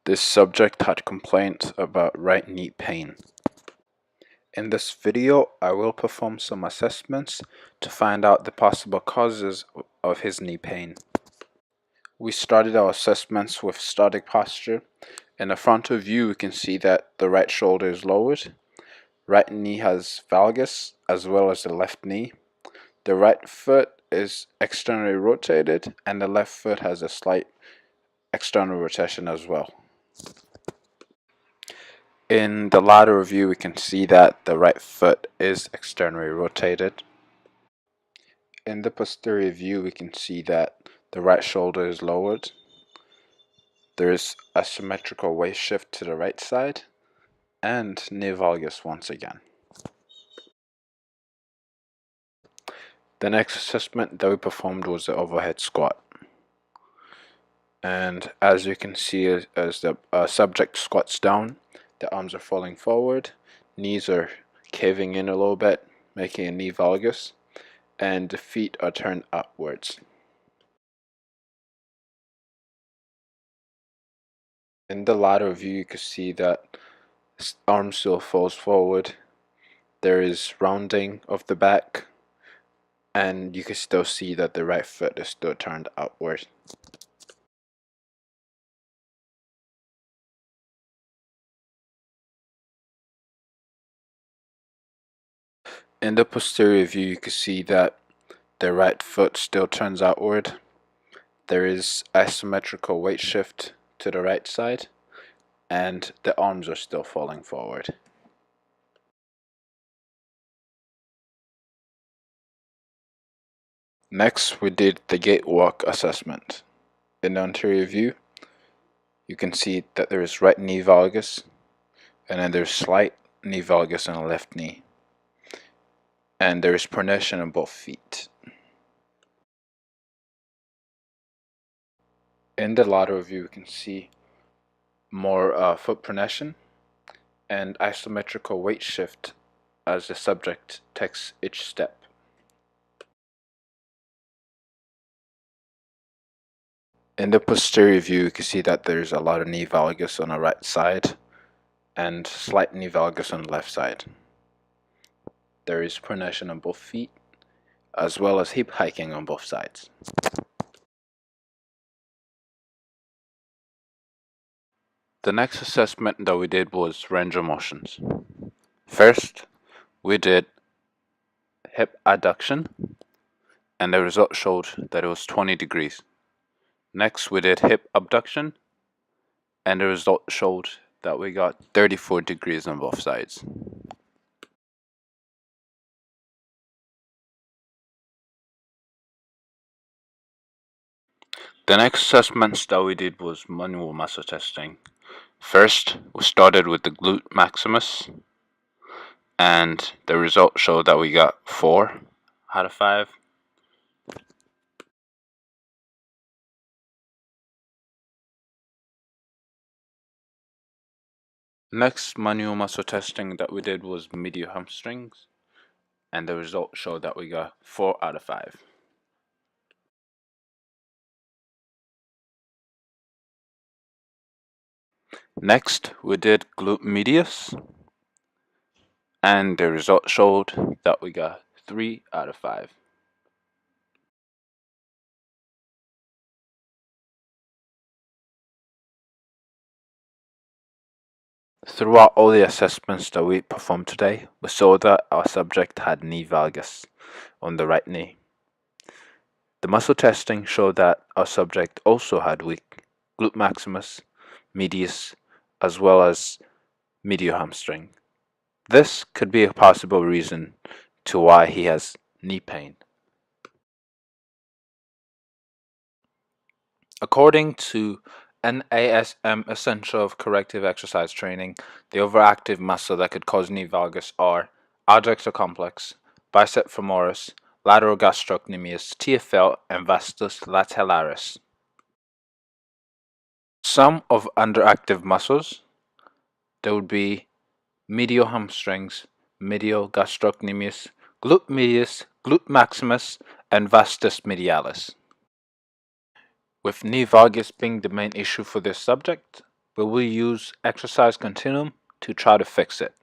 This subject had complaints about right knee pain. In this video, I will perform some assessments to find out the possible causes of his knee pain. We started our assessments with static posture. In the frontal view, we can see that the right shoulder is lowered, right knee has valgus as well as the left knee. The right foot is externally rotated and the left foot has a slight external rotation as well. In the lateral view, we can see that the right foot is externally rotated. In the posterior view, we can see that the right shoulder is lowered. There is a symmetrical weight shift to the right side and knee valgus once again. The next assessment that we performed was the overhead squat. And as you can see, as the subject squats down, the arms are falling forward, knees are caving in a little bit, making a knee valgus, and the feet are turned upwards. In the lateral view, you can see that arm still falls forward, there is rounding of the back, and you can still see that the right foot is still turned outward. In the posterior view, you can see that the right foot still turns outward. There is asymmetrical weight shift to the right side, and the arms are still falling forward. Next, we did the gait walk assessment. In the anterior view, you can see that there is right knee valgus, and then there's slight knee valgus on the left knee. And there is pronation in both feet. In the lateral view, you can see more foot pronation and isometrical weight shift as the subject takes each step. In the posterior view, you can see that there's a lot of knee valgus on the right side and slight knee valgus on the left side. There is pronation on both feet, as well as hip hiking on both sides. The next assessment that we did was range of motions. First, we did hip adduction, and the result showed that it was 20 degrees. Next, we did hip abduction, and the result showed that we got 34 degrees on both sides. The next assessments that we did was manual muscle testing. First, we started with the glute maximus, and the result showed that we got 4 out of 5. Next manual muscle testing that we did was medial hamstrings, and the result showed that we got 4 out of 5. Next, we did glute medius, and the result showed that we got 3 out of 5. Throughout all the assessments that we performed today, we saw that our subject had knee valgus on the right knee. The muscle testing showed that our subject also had weak glute maximus, medius, as well as medial hamstring. This could be a possible reason to why he has knee pain. According to NASM Essential of Corrective Exercise Training, the overactive muscle that could cause knee valgus are adductor complex, bicep femoris, lateral gastrocnemius, TFL, and vastus latillaris. Some of underactive muscles, there would be medial hamstrings, medial gastrocnemius, glute medius, glute maximus, and vastus medialis. With knee valgus being the main issue for this subject, we will use exercise continuum to try to fix it.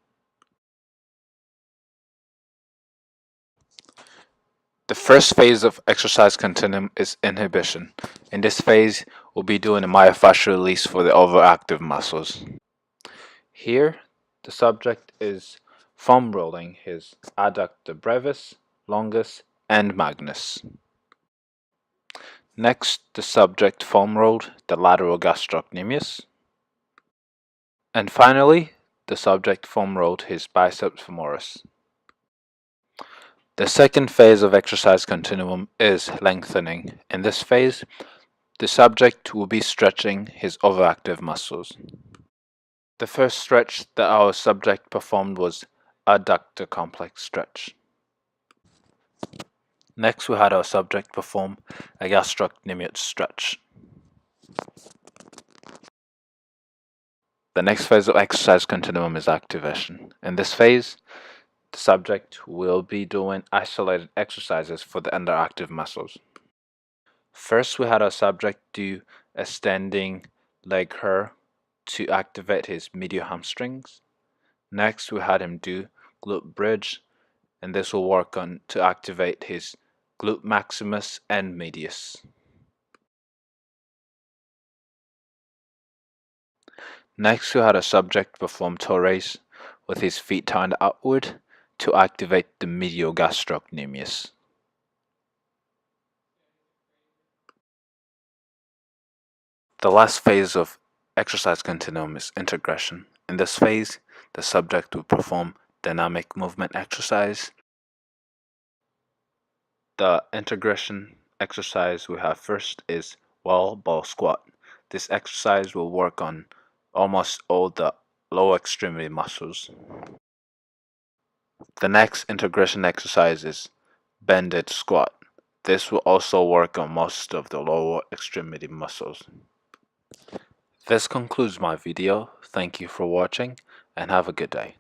The first phase of exercise continuum is inhibition. In this phase, we'll be doing a myofascial release for the overactive muscles. Here, the subject is foam rolling his adductor brevis, longus, and magnus. Next, the subject foam rolled the lateral gastrocnemius. And finally, the subject foam rolled his biceps femoris. The second phase of exercise continuum is lengthening. In this phase, the subject will be stretching his overactive muscles. The first stretch that our subject performed was adductor complex stretch. Next, we had our subject perform a gastrocnemius stretch. The next phase of exercise continuum is activation. In this phase, the subject will be doing isolated exercises for the underactive muscles. First, we had our subject do a standing leg curl to activate his medial hamstrings. Next, we had him do glute bridge, and this will work on to activate his glute maximus and medius. Next, we had a subject perform toe raise with his feet turned outward to activate the medial gastrocnemius. The last phase of exercise continuum is integration. In this phase, the subject will perform dynamic movement exercise. The integration exercise we have first is wall ball squat. This exercise will work on almost all the lower extremity muscles. The next integration exercise is bended squat. This will also work on most of the lower extremity muscles. This concludes my video. Thank you for watching and have a good day.